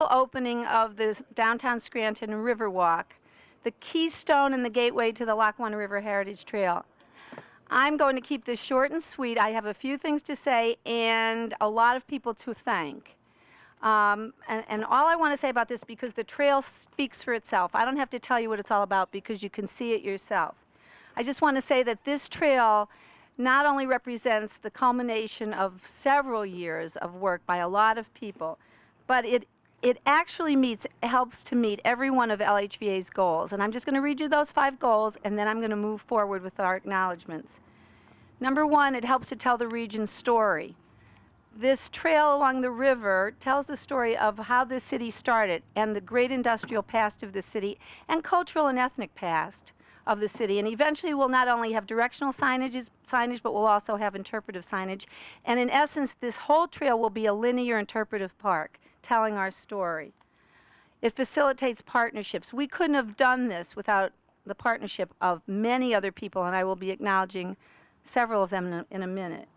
official opening of the downtown Scranton Riverwalk, the keystone and the gateway to the Lackawanna River Heritage Trail. I'm going to keep this short and sweet. I have a few things to say and a lot of people to thank. And all I want to say about this, because the trail speaks for itself. I don't have to tell you what it's all about because you can see it yourself. I just want to say that this trail not only represents the culmination of several years of work by a lot of people, but it actually helps to meet every one of LHVA's goals. And I'm just going to read you those 5 goals, and then I'm going to move forward with our acknowledgments. Number 1, it helps to tell the region's story. This trail along the river tells the story of how this city started and the great industrial past of the city and cultural and ethnic past of the city. And eventually we'll not only have directional signage, but we'll also have interpretive signage. And in essence, this whole trail will be a linear interpretive park telling our story. It facilitates partnerships. We couldn't have done this without the partnership of many other people, and I will be acknowledging several of them in a minute.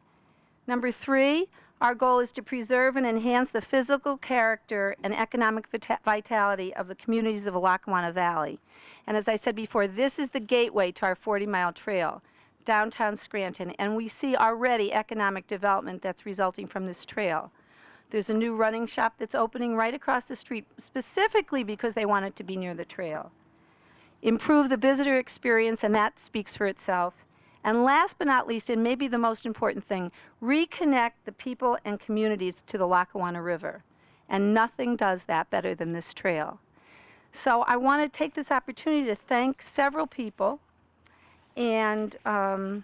Number 3, our goal is to preserve and enhance the physical character and economic vitality of the communities of the Lackawanna Valley. And as I said before, this is the gateway to our 40-mile trail, downtown Scranton, and we see already economic development that's resulting from this trail. There's a new running shop that's opening right across the street, specifically because they want it to be near the trail. Improve the visitor experience, and that speaks for itself. And last but not least, and maybe the most important thing, reconnect the people and communities to the Lackawanna River. And nothing does that better than this trail. So I want to take this opportunity to thank several people. And I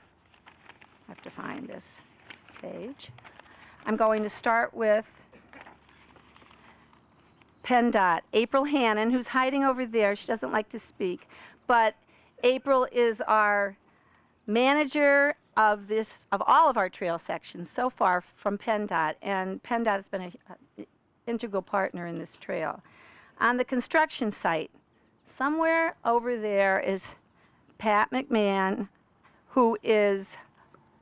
have to find this page. I'm going to start with PennDOT. April Hannon, who's hiding over there. She doesn't like to speak. But April is our manager of all of our trail sections so far from PennDOT, and PennDOT has been an integral partner in this trail. On the construction site, somewhere over there is Pat McMahon, who is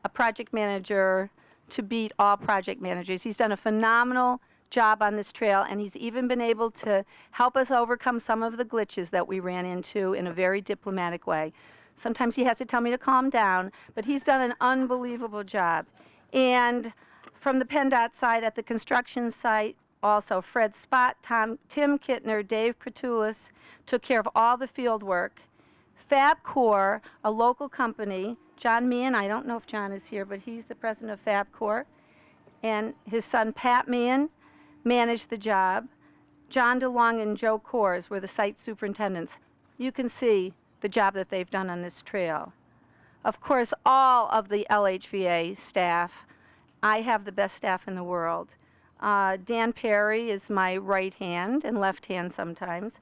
a project manager to beat all project managers. He's done a phenomenal job on this trail, and he's even been able to help us overcome some of the glitches that we ran into in a very diplomatic way. Sometimes he has to tell me to calm down, but he's done an unbelievable job. And from the PennDOT side, at the construction site, also Fred Spott, Tim Kittner, Dave Kratulis took care of all the field work. FabCorp, a local company, John Meehan, I don't know if John is here, but he's the president of FabCorp, and his son Pat Meehan managed the job. John DeLong and Joe Kors were the site superintendents. You can see the job that they've done on this trail. Of course, all of the LHVA staff, I have the best staff in the world. Dan Perry is my right hand and left hand sometimes.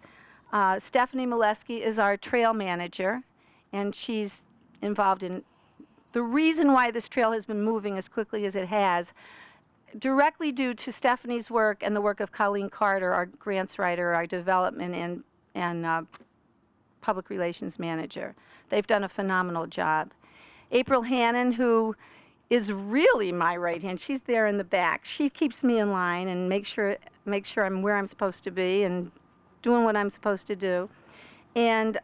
Stephanie Molesky is our trail manager, and she's involved in the reason why this trail has been moving as quickly as it has, directly due to Stephanie's work and the work of Colleen Carter, our grants writer, our development and public relations manager. They've done a phenomenal job. April Hannon, who is really my right hand, she's there in the back. She keeps me in line and makes sure I'm where I'm supposed to be and doing what I'm supposed to do. And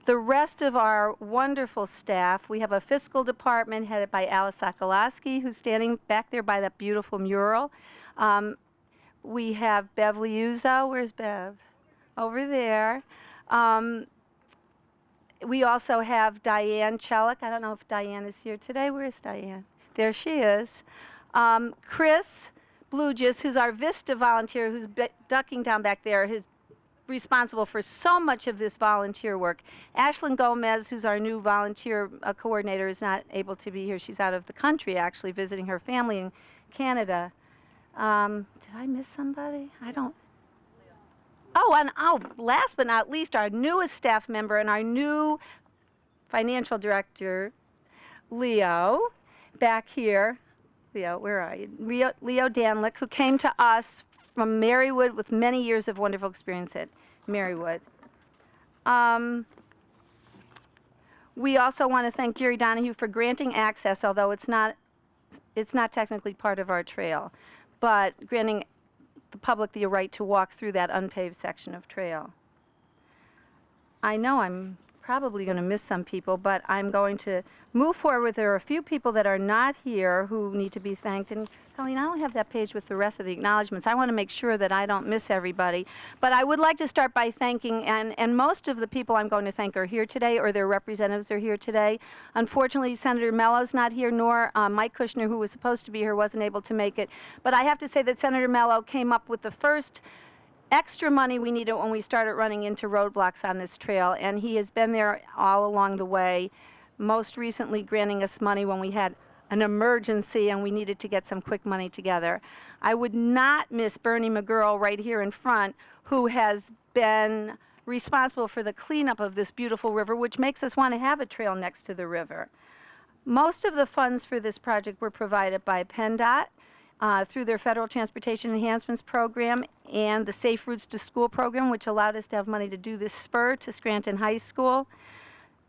the rest of our wonderful staff, we have a fiscal department headed by Alice Sokolowski, who's standing back there by that beautiful mural. We have Bev Liuzzo. Where's Bev? Over there. We also have Diane Chelik. I don't know if Diane is here today. Where's Diane? There she is. Chris Blugis, who's our Vista volunteer, who's ducking down back there, is responsible for so much of this volunteer work. Ashlyn Gomez, who's our new volunteer coordinator, is not able to be here. She's out of the country, actually, visiting her family in Canada. Did I miss somebody? I don't. Oh, and last but not least, our newest staff member and our new financial director, Leo, back here. Leo, where are you? Leo Danlick, who came to us from Marywood with many years of wonderful experience at Marywood. We also want to thank Jerry Donahue for granting access, although it's not technically part of our trail, but granting the public the right to walk through that unpaved section of trail. I know I'm probably going to miss some people, but I'm going to move forward. There are a few people that are not here who need to be thanked. And Colleen, I don't have that page with the rest of the acknowledgments. I want to make sure that I don't miss everybody. But I would like to start by thanking, and most of the people I'm going to thank are here today, or their representatives are here today. Unfortunately, Senator Mello's not here, nor Mike Kushner, who was supposed to be here, wasn't able to make it. But I have to say that Senator Mello came up with the first extra money we needed when we started running into roadblocks on this trail, and he has been there all along the way, most recently granting us money when we had an emergency and we needed to get some quick money together. I would not miss Bernie McGurl right here in front, who has been responsible for the cleanup of this beautiful river, which makes us want to have a trail next to the river. Most of the funds for this project were provided by PennDOT, through their Federal Transportation Enhancements Program and the Safe Routes to School program, which allowed us to have money to do this spur to Scranton High School.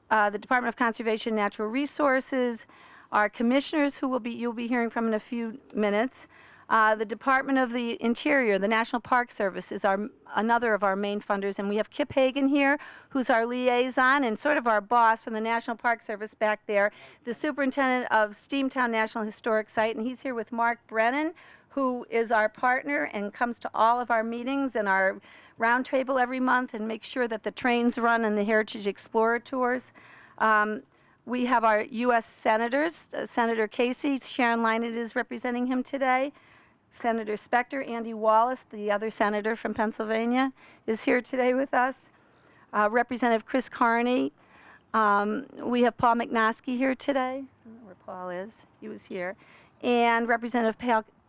The Department of Conservation and Natural Resources, our commissioners, who you'll be hearing from in a few minutes. The Department of the Interior, the National Park Service, is another of our main funders, and we have Kip Hagan here, who's our liaison and sort of our boss from the National Park Service back there, the superintendent of Steamtown National Historic Site, and he's here with Mark Brennan, who is our partner and comes to all of our meetings and our round table every month and makes sure that the trains run and the Heritage Explorer tours. We have our U.S. senators, Senator Casey, Sharon Lynett is representing him today. Senator Specter, Andy Wallace, the other senator from Pennsylvania, is here today with us. Representative Chris Carney. We have Paul McNoskey here today. I don't know where Paul is. He was here. And Representative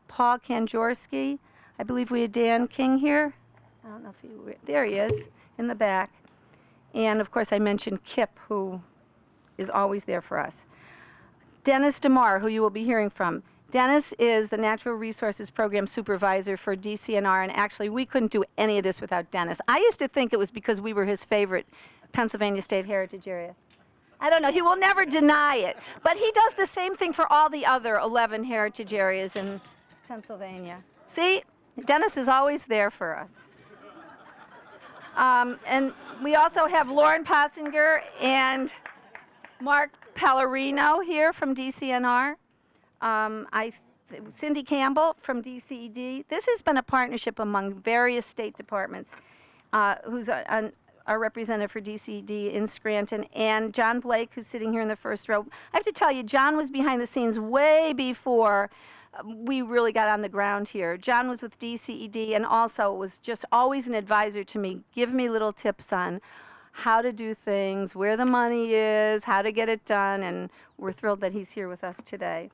Paul Kanjorski. I believe we had Dan King here. I don't know if there he is, in the back. And, of course, I mentioned Kip, who is always there for us. Dennis DeMar, who you will be hearing from. Dennis is the Natural Resources Program Supervisor for DCNR, and actually we couldn't do any of this without Dennis. I used to think it was because we were his favorite Pennsylvania State Heritage Area. I don't know, he will never deny it, but he does the same thing for all the other 11 heritage areas in Pennsylvania. See, Dennis is always there for us. And we also have Lauren Potzinger and Mark Pellerino here from DCNR. Cindy Campbell from DCED. This has been a partnership among various state departments, who's our representative for DCED in Scranton, and John Blake, who's sitting here in the first row. I have to tell you, John was behind the scenes way before we really got on the ground here. John was with DCED and also was just always an advisor to me, give me little tips on how to do things, where the money is, how to get it done, and we're thrilled that he's here with us today.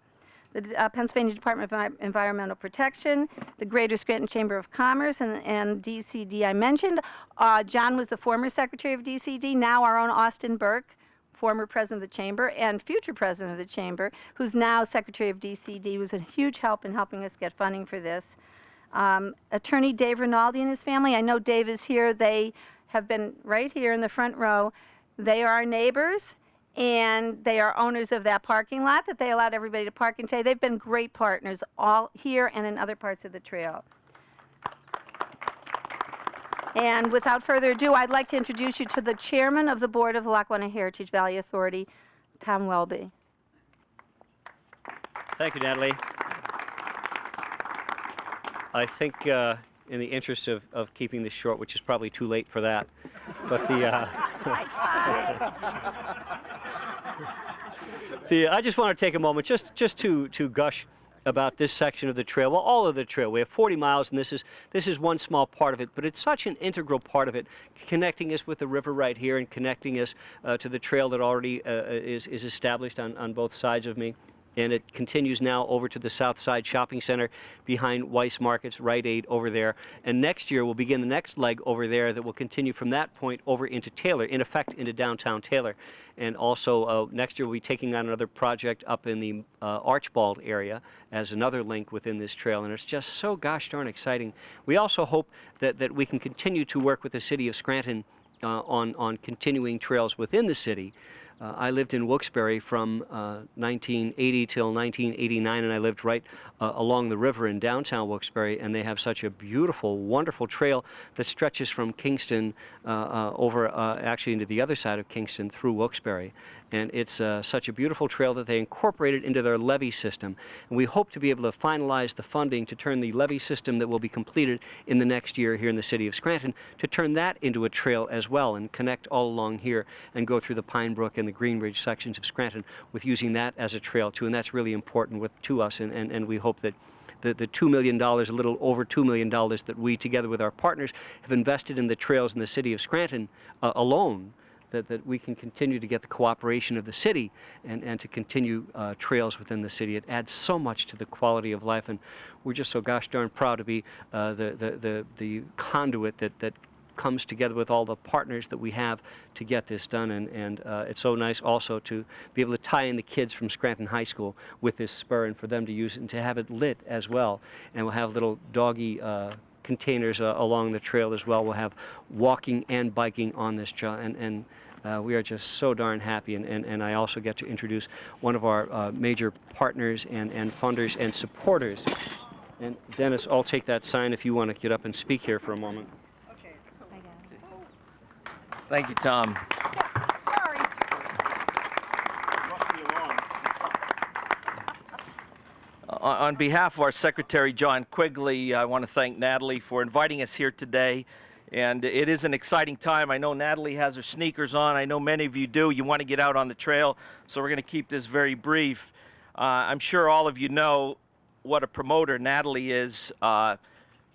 The Pennsylvania Department of Environmental Protection, the Greater Scranton Chamber of Commerce, and DCD I mentioned. John was the former Secretary of DCD, now our own Austin Burke, former President of the Chamber, and future President of the Chamber, who's now Secretary of DCD, was a huge help in helping us get funding for this. Attorney Dave Rinaldi and his family, I know Dave is here. They have been right here in the front row. They are our neighbors, and they are owners of that parking lot that they allowed everybody to park in today. They've been great partners all here and in other parts of the trail. And without further ado, I'd like to introduce you to the chairman of the board of the Lackawanna Heritage Valley Authority, Tom Welby. Thank you, Natalie. I think in the interest of keeping this short, which is probably too late for that, but I just want to take a moment just to gush about this section of the trail. Well, all of the trail. We have 40 miles, and this is one small part of it, but it's such an integral part of it, connecting us with the river right here and connecting us to the trail that already is established on both sides of me. And it continues now over to the South Side Shopping Center behind Weiss Markets, Rite Aid over there. And next year we'll begin the next leg over there that will continue from that point over into Taylor, in effect into downtown Taylor. And also next year we'll be taking on another project up in the Archbald area as another link within this trail. And it's just so gosh darn exciting. We also hope that we can continue to work with the city of Scranton on continuing trails within the city. I lived in Wilkes-Barre from 1980 till 1989, and I lived right along the river in downtown Wilkes-Barre, and they have such a beautiful, wonderful trail that stretches from Kingston over actually into the other side of Kingston through Wilkes-Barre. And it's such a beautiful trail that they incorporated into their levee system. And we hope to be able to finalize the funding to turn the levee system that will be completed in the next year here in the city of Scranton, to turn that into a trail as well and connect all along here and go through the Pine Brook and the Green Ridge sections of Scranton with using that as a trail too. And that's really important to us, and we hope that the $2 million, a little over $2 million that we, together with our partners, have invested in the trails in the city of Scranton alone, that we can continue to get the cooperation of the city and to continue trails within the city. It adds so much to the quality of life, and we're just so gosh darn proud to be the conduit that comes together with all the partners that we have to get this done. And it's so nice also to be able to tie in the kids from Scranton High School with this spur and for them to use it and to have it lit as well. And we'll have little doggy containers along the trail as well. We'll have walking and biking on this trail, and we are just so darn happy. And I also get to introduce one of our major partners and funders and supporters. And Dennis, I'll take that sign if you want to get up and speak here for a moment. Thank you, Tom. Sorry. On behalf of our Secretary, John Quigley, I want to thank Natalie for inviting us here today. And it is an exciting time. I know Natalie has her sneakers on. I know many of you do. You want to get out on the trail, so we're going to keep this very brief. I'm sure all of you know what a promoter Natalie is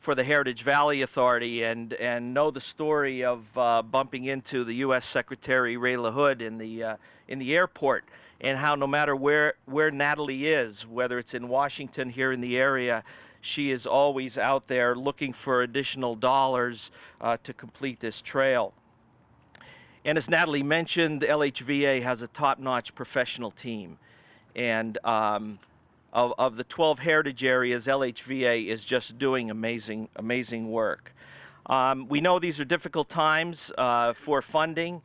for the Heritage Valley Authority, and know the story of bumping into the U.S. Secretary Ray LaHood in the airport, and how no matter where Natalie is, whether it's in Washington, here in the area, she is always out there looking for additional dollars to complete this trail. And as Natalie mentioned, the LHVA has a top-notch professional team, and of the 12 heritage areas, LHVA is just doing amazing work. We know these are difficult times for funding,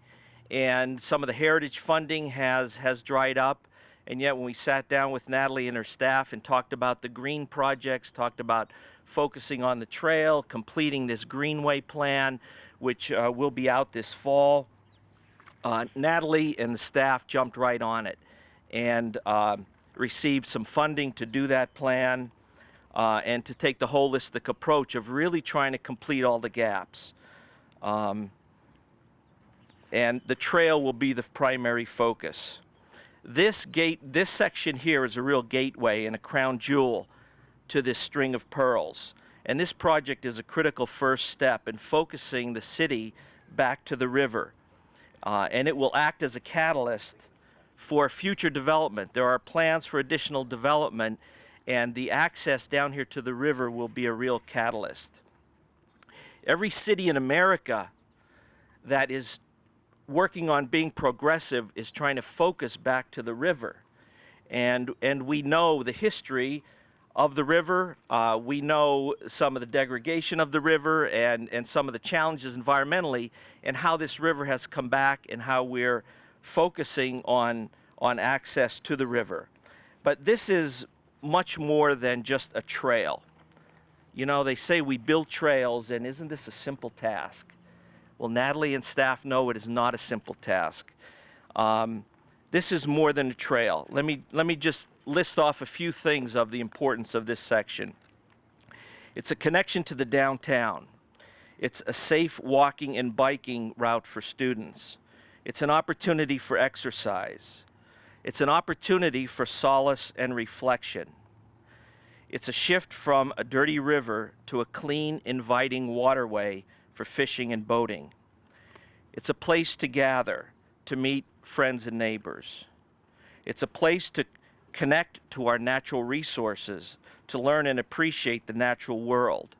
and some of the heritage funding has dried up. And yet when we sat down with Natalie and her staff and talked about the green projects, talked about focusing on the trail, completing this Greenway plan, which will be out this fall, Natalie and the staff jumped right on it and received some funding to do that plan and to take the holistic approach of really trying to complete all the gaps. And the trail will be the primary focus. This section here is a real gateway and a crown jewel to this string of pearls. And this project is a critical first step in focusing the city back to the river. And it will act as a catalyst for future development. There are plans for additional development, and the access down here to the river will be a real catalyst. Every city in America that is working on being progressive is trying to focus back to the river. And we know the history of the river. We know some of the degradation of the river and some of the challenges environmentally, and how this river has come back and how we're focusing on access to the river. But this is much more than just a trail. You know, they say we build trails, and isn't this a simple task? Well, Natalie and staff know it is not a simple task. This is more than a trail. Let me just list off a few things of the importance of this section. It's a connection to the downtown. It's a safe walking and biking route for students. It's an opportunity for exercise. It's an opportunity for solace and reflection. It's a shift from a dirty river to a clean, inviting waterway for fishing and boating. It's a place to gather, to meet friends and neighbors. It's a place to connect to our natural resources, to learn and appreciate the natural world.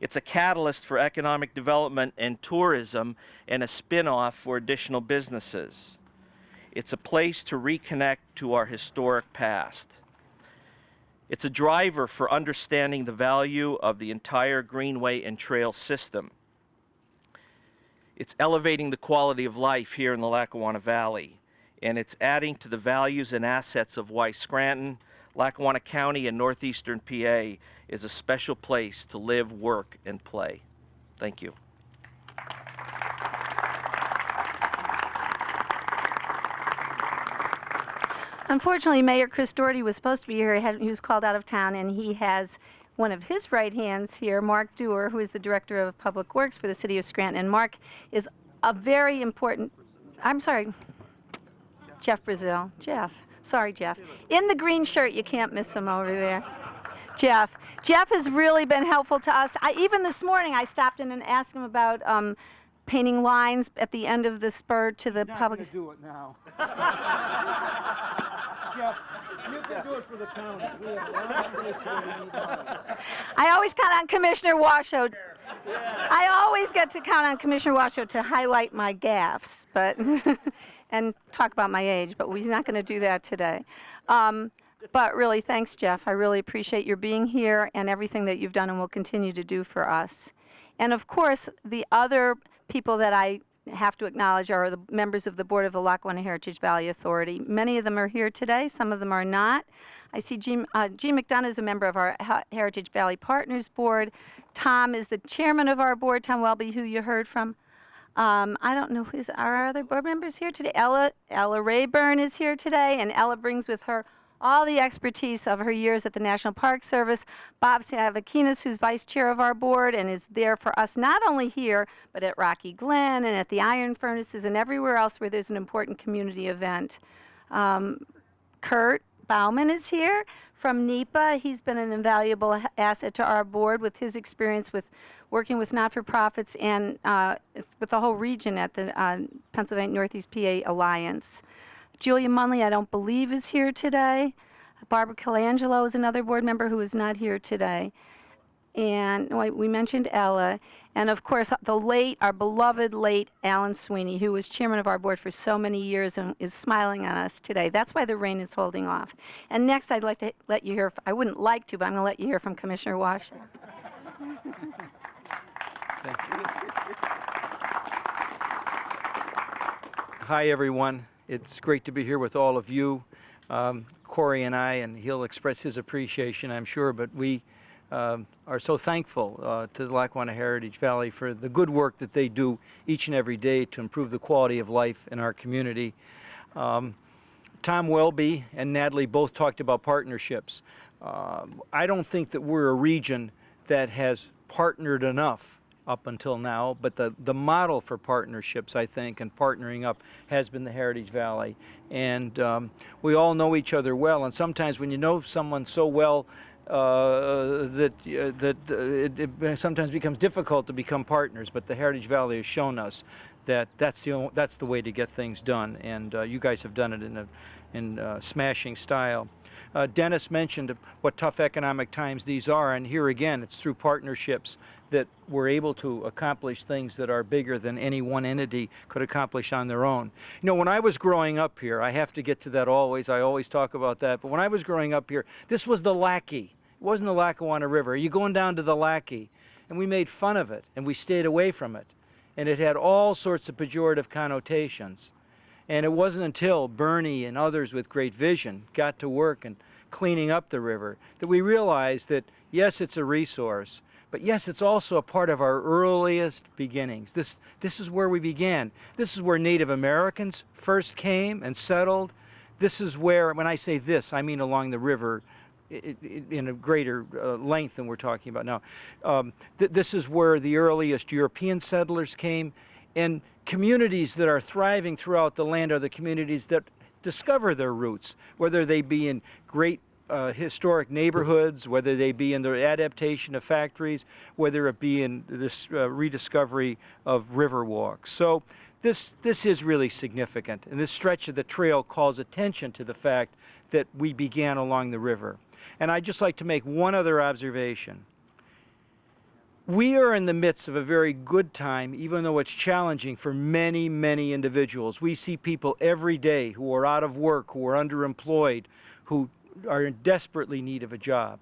It's a catalyst for economic development and tourism, and a spin-off for additional businesses. It's a place to reconnect to our historic past. It's a driver for understanding the value of the entire Greenway and trail system. It's elevating the quality of life here in the Lackawanna Valley. and it's adding to the values and assets of why Scranton, Lackawanna County, and northeastern PA is a special place to live, work, and play. Thank you. Unfortunately, Mayor Chris Doherty was supposed to be here. He was called out of town, and he has one of his right hands here, Mark Dewar, who is the Director of Public Works for the City of Scranton. And Mark is a very important, I'm sorry, Jeff Brazil. Jeff. Sorry, Jeff. In the green shirt, you can't miss him over there. Jeff. Jeff has really been helpful to us. Even this morning, I stopped in and asked him about painting lines at the end of the spur to the public. He's not going to do it now. Jeff, you can do it for the county. We have a lot of places where we need dollars. I always count on Commissioner Washoe. I always get to count on Commissioner Washoe to highlight my gaffes, but and talk about my age, but he's not going to do that today. But really, thanks, Jeff. I really appreciate your being here and everything that you've done and will continue to do for us. And of course, the other people that I have to acknowledge are the members of the board of the Lackawanna Heritage Valley Authority. Many of them are here today, some of them are not. I see Jean McDonough is a member of our Heritage Valley Partners Board. Tom is the chairman of our board, Tom Welby, who you heard from. I don't know, are our other board members here today? Ella Rayburn is here today, and Ella brings with her all the expertise of her years at the National Park Service. Bob Savakinas, who's vice chair of our board and is there for us not only here, but at Rocky Glen and at the Iron Furnaces and everywhere else where there's an important community event. Kurt Bauman is here from NEPA. He's been an invaluable asset to our board with his experience with working with not-for-profits and with the whole region at the Pennsylvania Northeast PA Alliance. Julia Munley, I don't believe, is here today. Barbara Colangelo is another board member who is not here today. And we mentioned Ella. And of course, our beloved late Alan Sweeney, who was chairman of our board for so many years and is smiling on us today. That's why the rain is holding off. And next, I'd like to let you hear, I wouldn't like to, but I'm going to let you hear from Commissioner Washoe. Thank you. Hi, everyone. It's great to be here with all of you. Corey and I, and he'll express his appreciation, I'm sure, but we are so thankful to the Lackawanna Heritage Valley for the good work that they do each and every day to improve the quality of life in our community. Tom Welby and Natalie both talked about partnerships. I don't think that we're a region that has partnered enough up until now, but the model for partnerships, I think, and partnering up has been the Heritage Valley. And we all know each other well, and sometimes when you know someone so well that it sometimes becomes difficult to become partners, but the Heritage Valley has shown us that that's the way to get things done, and you guys have done it in smashing style. Dennis mentioned what tough economic times these are, and here again, it's through partnerships that we're able to accomplish things that are bigger than any one entity could accomplish on their own. You know, when I was growing up here, I have to get to that always, I always talk about that, but when I was growing up here, this was the Lackey. It wasn't the Lackawanna River. You're going down to the Lackey, and we made fun of it, and we stayed away from it. And it had all sorts of pejorative connotations. And it wasn't until Bernie and others with great vision got to work and cleaning up the river that we realized that, yes, it's a resource, but yes, it's also a part of our earliest beginnings. This is where we began. This is where Native Americans first came and settled. This is where, when I say this, I mean along the river in a greater length than we're talking about now. This is where the earliest European settlers came, and communities that are thriving throughout the land are the communities that discover their roots, whether they be in great historic neighborhoods, whether they be in the adaptation of factories, whether it be in this rediscovery of river walks. So this is really significant, and this stretch of the trail calls attention to the fact that we began along the river. And I'd just like to make one other observation. We are in the midst of a very good time, even though it's challenging for many, many individuals. We see people every day who are out of work, who are underemployed, who are in desperately need of a job.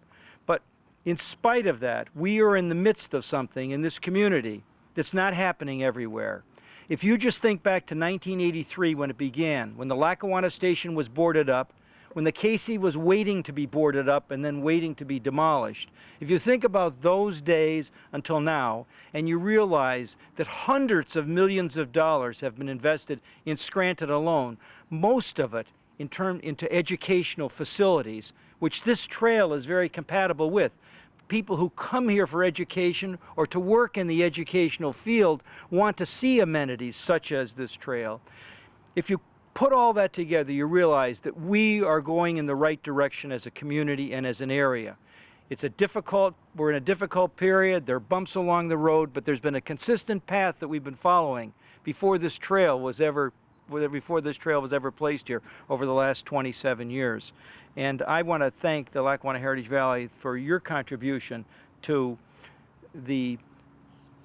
But in spite of that, we are in the midst of something in this community that's not happening everywhere. If you just think back to 1983 when it began, when the Lackawanna Station was boarded up, when the Casey was waiting to be boarded up and then waiting to be demolished. If you think about those days until now, and you realize that hundreds of millions of dollars have been invested in Scranton alone, most of it into educational facilities, which this trail is very compatible with. People who come here for education or to work in the educational field want to see amenities such as this trail. If you put all that together, you realize that we are going in the right direction as a community and as an area. We're in a difficult period, there are bumps along the road, but there's been a consistent path that we've been following before this trail was ever placed here over the last 27 years. And I want to thank the Lackawanna Heritage Valley for your contribution to the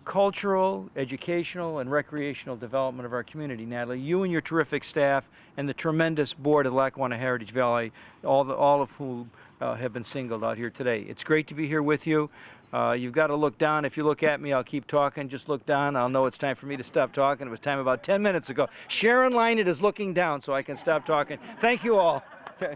cultural, educational, and recreational development of our community. Natalie, you and your terrific staff and the tremendous board of Lackawanna Heritage Valley, all of whom have been singled out here today. It's great to be here with you. You've got to look down. If you look at me, I'll keep talking. Just look down. I'll know it's time for me to stop talking. It was time about 10 minutes ago. Sharon Lynett is looking down so I can stop talking. Thank you all. Okay.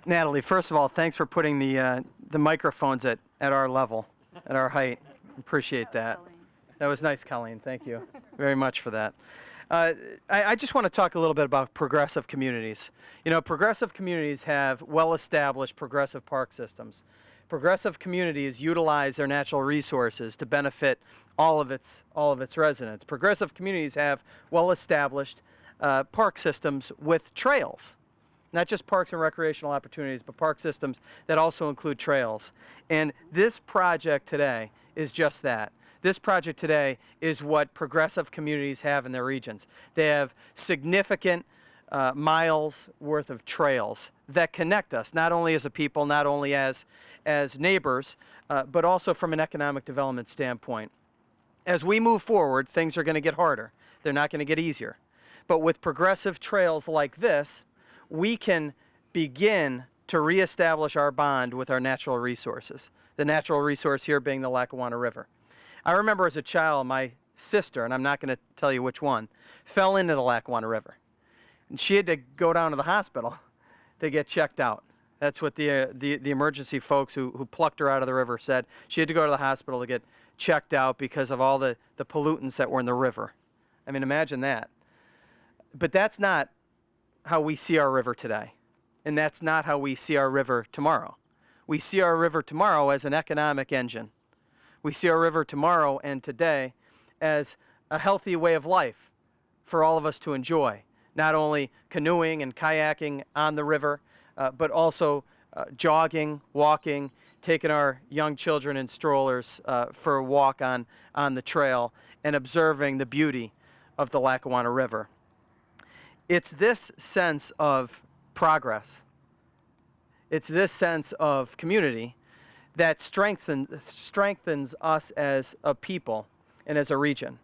Natalie, first of all, thanks for putting the microphones at our level, at our height. Appreciate that. That was nice, Colleen. Thank you very much for that. I just want to talk a little bit about progressive communities. You know, progressive communities have well-established progressive park systems. Progressive communities utilize their natural resources to benefit all of its residents. Progressive communities have well-established park systems with trails. Not just parks and recreational opportunities, but park systems that also include trails. And this project today is just that. This project today is what progressive communities have in their regions. They have significant miles worth of trails that connect us, not only as a people, not only as neighbors, but also from an economic development standpoint. As we move forward, things are going to get harder. They're not going to get easier. But with progressive trails like this, we can begin to reestablish our bond with our natural resources. The natural resource here being the Lackawanna River. I remember as a child, my sister, and I'm not going to tell you which one, fell into the Lackawanna River. And she had to go down to the hospital to get checked out. That's what the emergency folks who plucked her out of the river said. She had to go to the hospital to get checked out because of all the pollutants that were in the river. I mean, imagine that. But that's not how we see our river today. And that's not how we see our river tomorrow. We see our river tomorrow as an economic engine. We see our river tomorrow and today as a healthy way of life for all of us to enjoy. Not only canoeing and kayaking on the river, but also jogging, walking, taking our young children in strollers for a walk on the trail and observing the beauty of the Lackawanna River. It's this sense of progress, it's this sense of community that strengthens us as a people and as a region.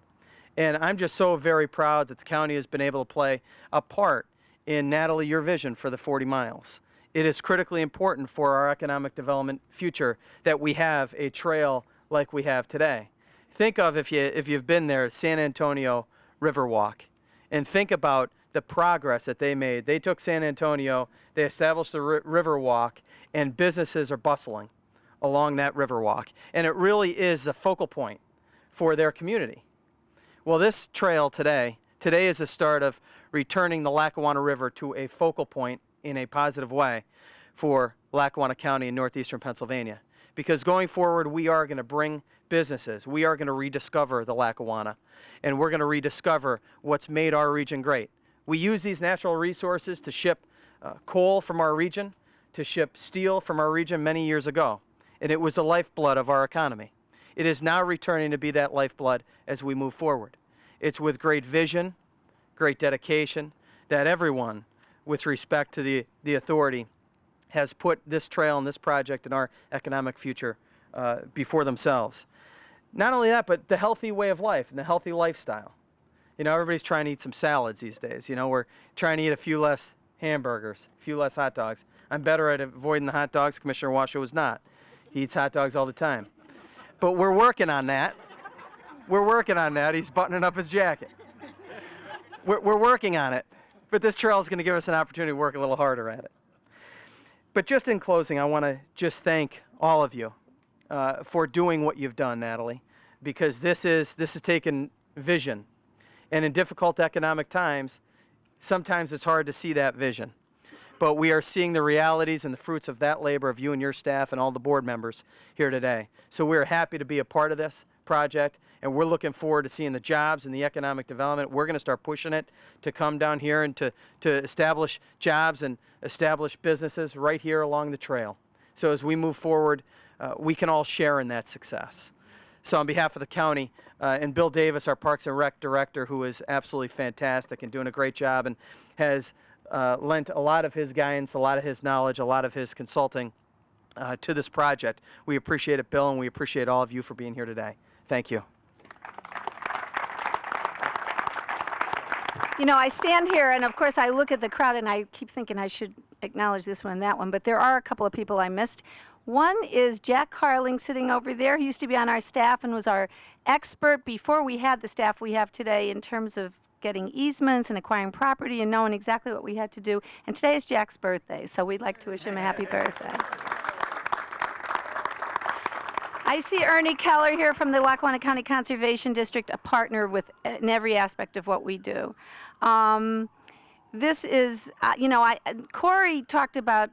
And I'm just so very proud that the county has been able to play a part in, Natalie, your vision for the 40 miles. It is critically important for our economic development future that we have a trail like we have today. Think of, if you've been there, San Antonio Riverwalk, and think about the progress that they made. They took San Antonio, they established the Riverwalk, and businesses are bustling along that Riverwalk. And it really is a focal point for their community. Well, this trail today is the start of returning the Lackawanna River to a focal point in a positive way for Lackawanna County in northeastern Pennsylvania. Because going forward, we are going to bring businesses. We are going to rediscover the Lackawanna, and we're going to rediscover what's made our region great. We use these natural resources to ship coal from our region, to ship steel from our region many years ago, and it was the lifeblood of our economy. It is now returning to be that lifeblood as we move forward. It's with great vision, great dedication, that everyone, with respect to the authority, has put this trail and this project and our economic future before themselves. Not only that, but the healthy way of life and the healthy lifestyle. You know, everybody's trying to eat some salads these days. You know, we're trying to eat a few less hamburgers, a few less hot dogs. I'm better at avoiding the hot dogs. Commissioner Washoe was not. He eats hot dogs all the time. But we're working on that. We're working on that. He's buttoning up his jacket. We're working on it. But this trail is going to give us an opportunity to work a little harder at it. But just in closing, I want to just thank all of you for doing what you've done, Natalie, because this has taken vision. And in difficult economic times, sometimes it's hard to see that vision. But we are seeing the realities and the fruits of that labor of you and your staff and all the board members here today. So we're happy to be a part of this project, and we're looking forward to seeing the jobs and the economic development. We're going to start pushing it to come down here and to establish jobs and establish businesses right here along the trail. So as we move forward, we can all share in that success. So on behalf of the county and Bill Davis, our Parks and Rec director, who is absolutely fantastic and doing a great job and has lent a lot of his guidance, a lot of his knowledge, a lot of his consulting to this project. We appreciate it, Bill, and we appreciate all of you for being here today. Thank you. You know, I stand here, and of course I look at the crowd, and I keep thinking I should acknowledge this one and that one, but there are a couple of people I missed. One is Jack Carling sitting over there. He used to be on our staff and was our expert before we had the staff we have today in terms of getting easements and acquiring property and knowing exactly what we had to do. And today is Jack's birthday, so we'd like to wish him a happy birthday. I see Ernie Keller here from the Lackawanna County Conservation District, a partner with in every aspect of what we do. This is, Corey talked about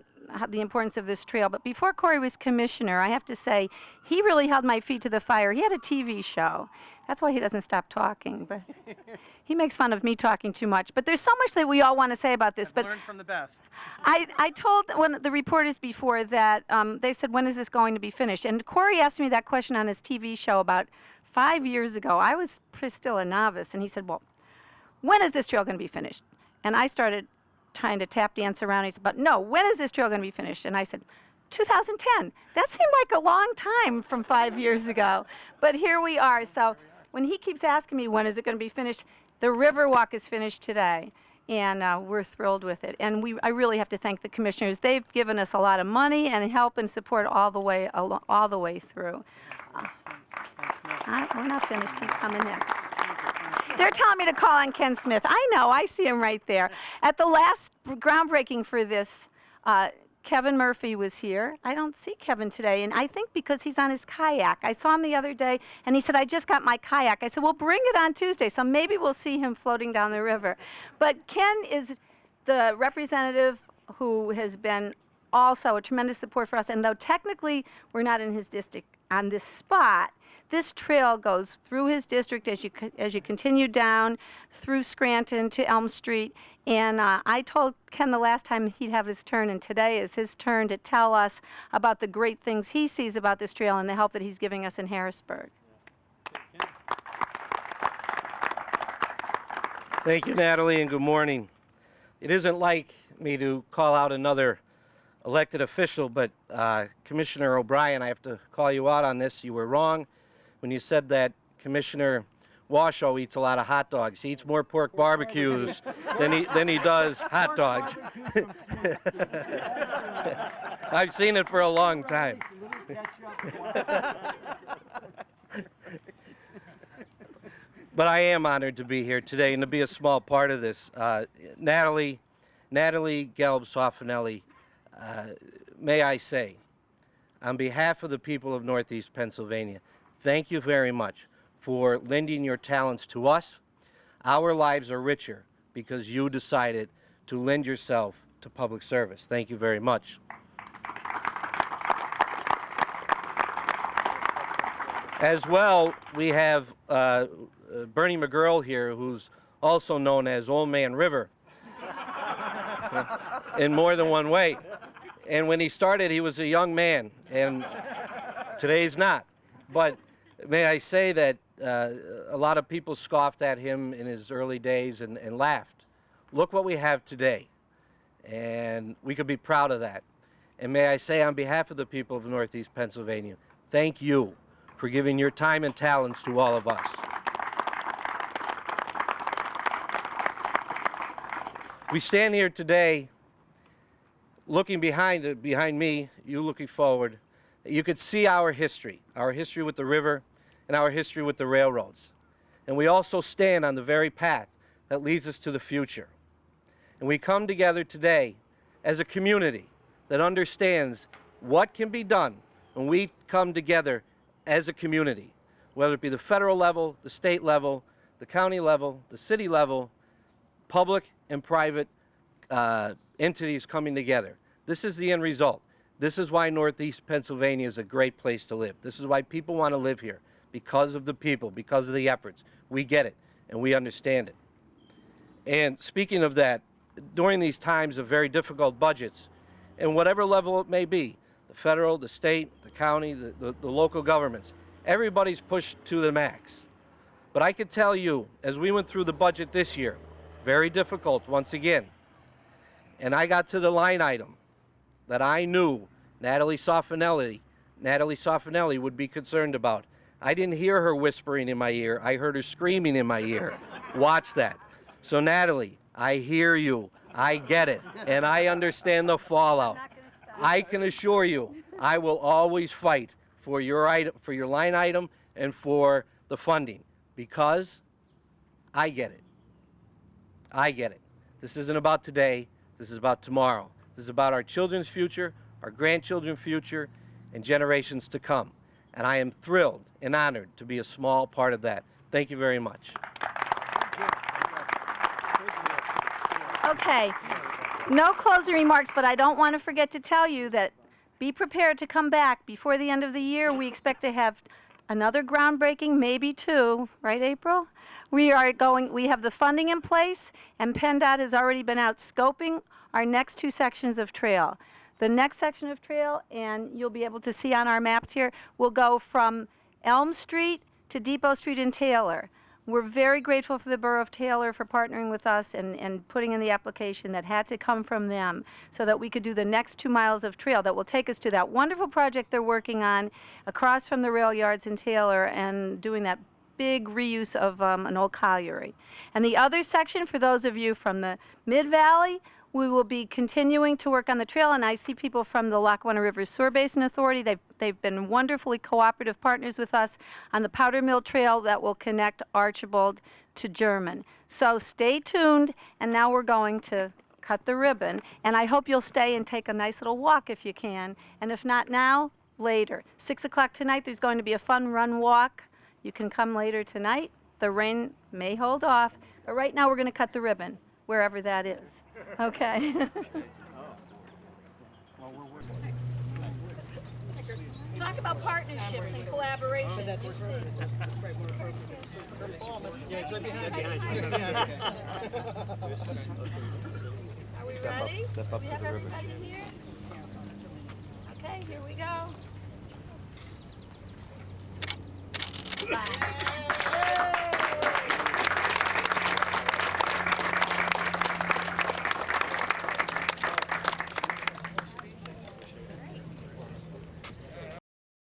the importance of this trail, but before Corey was commissioner, I have to say, he really held my feet to the fire. He had a TV show. That's why he doesn't stop talking, but he makes fun of me talking too much. But there's so much that we all want to say about this. But learn from the best. I told one of the reporters before that they said, when is this going to be finished? And Corey asked me that question on his TV show about 5 years ago. I was still a novice, and he said, well, when is this trail going to be finished? And I started trying to tap dance around. He said, but no, when is this trail going to be finished? And I said, 2010. That seemed like a long time from 5 years ago. But here we are. So when he keeps asking me, when is it going to be finished? The Riverwalk is finished today, and we're thrilled with it. And I really have to thank the commissioners. They've given us a lot of money and help and support all the way through. We're not finished. He's coming next. They're telling me to call on Ken Smith. I know. I see him right there. At the last groundbreaking for this, Kevin Murphy was here. I don't see Kevin today, and I think because he's on his kayak. I saw him the other day, and he said, I just got my kayak. I said, well, bring it on Tuesday, so maybe we'll see him floating down the river. But Ken is the representative who has been also a tremendous support for us, and though technically we're not in his district on this spot, this trail goes through his district as you continue down through Scranton to Elm Street. And I told Ken the last time he'd have his turn, and today is his turn to tell us about the great things he sees about this trail and the help that he's giving us in Harrisburg. Thank you, Natalie, and good morning. It isn't like me to call out another elected official, but Commissioner O'Brien, I have to call you out on this. You were wrong when you said that Commissioner Washoe eats a lot of hot dogs. He eats more pork barbecues than he does hot dogs. I've seen it for a long time. But I am honored to be here today and to be a small part of this. Natalie Gelb-Soffinelli, may I say, on behalf of the people of Northeast Pennsylvania, thank you very much for lending your talents to us. Our lives are richer because you decided to lend yourself to public service. Thank you very much. As well, we have Bernie McGurl here, who's also known as Old Man River in more than one way. And when he started, he was a young man, and today he's not. But may I say that a lot of people scoffed at him in his early days and laughed. Look what we have today, and we could be proud of that. And may I say, on behalf of the people of Northeast Pennsylvania, thank you for giving your time and talents to all of us. We stand here today looking behind me, you looking forward, you could see our history with the river and our history with the railroads. And we also stand on the very path that leads us to the future. And we come together today as a community that understands what can be done when we come together as a community, whether it be the federal level, the state level, the county level, the city level, public and private entities coming together. This is the end result. This is why Northeast Pennsylvania is a great place to live. This is why people want to live here, because of the people, because of the efforts. We get it, and we understand it. And speaking of that, during these times of very difficult budgets, and whatever level it may be, the federal, the state, the county, the local governments, everybody's pushed to the max. But I can tell you, as we went through the budget this year, very difficult once again, and I got to the line item that I knew Natalie Soffinelli would be concerned about. I didn't hear her whispering in my ear. I heard her screaming in my ear. Watch that. So Natalie, I hear you. I get it. And I understand the fallout. I can assure you, I will always fight for your line item and for the funding, because I get it. I get it. This isn't about today. This is about tomorrow. This is about our children's future, our grandchildren's future, and generations to come. And I am thrilled and honored to be a small part of that. Thank you very much. Okay, no closing remarks, but I don't want to forget to tell you that be prepared to come back before the end of the year. We expect to have another groundbreaking, maybe two, right, April? We have the funding in place, and PennDOT has already been out scoping our next two sections of trail. The next section of trail, and you'll be able to see on our maps here, will go from Elm Street to Depot Street in Taylor. We're very grateful for the Borough of Taylor for partnering with us and putting in the application that had to come from them so that we could do the next 2 miles of trail that will take us to that wonderful project they're working on across from the rail yards in Taylor and doing that big reuse of an old colliery. And the other section, for those of you from the Mid-Valley, we will be continuing to work on the trail, and I see people from the Lackawanna River Sewer Basin Authority. They've been wonderfully cooperative partners with us on the Powder Mill Trail that will connect Archibald to German. So stay tuned, and now we're going to cut the ribbon, and I hope you'll stay and take a nice little walk if you can, and if not now, later. 6 o'clock tonight, there's going to be a fun run walk. You can come later tonight. The rain may hold off, but right now we're going to cut the ribbon, wherever that is. Okay. Talk about partnerships and collaborations. You see. Are we ready? We have everybody here? Okay, here we go. 5,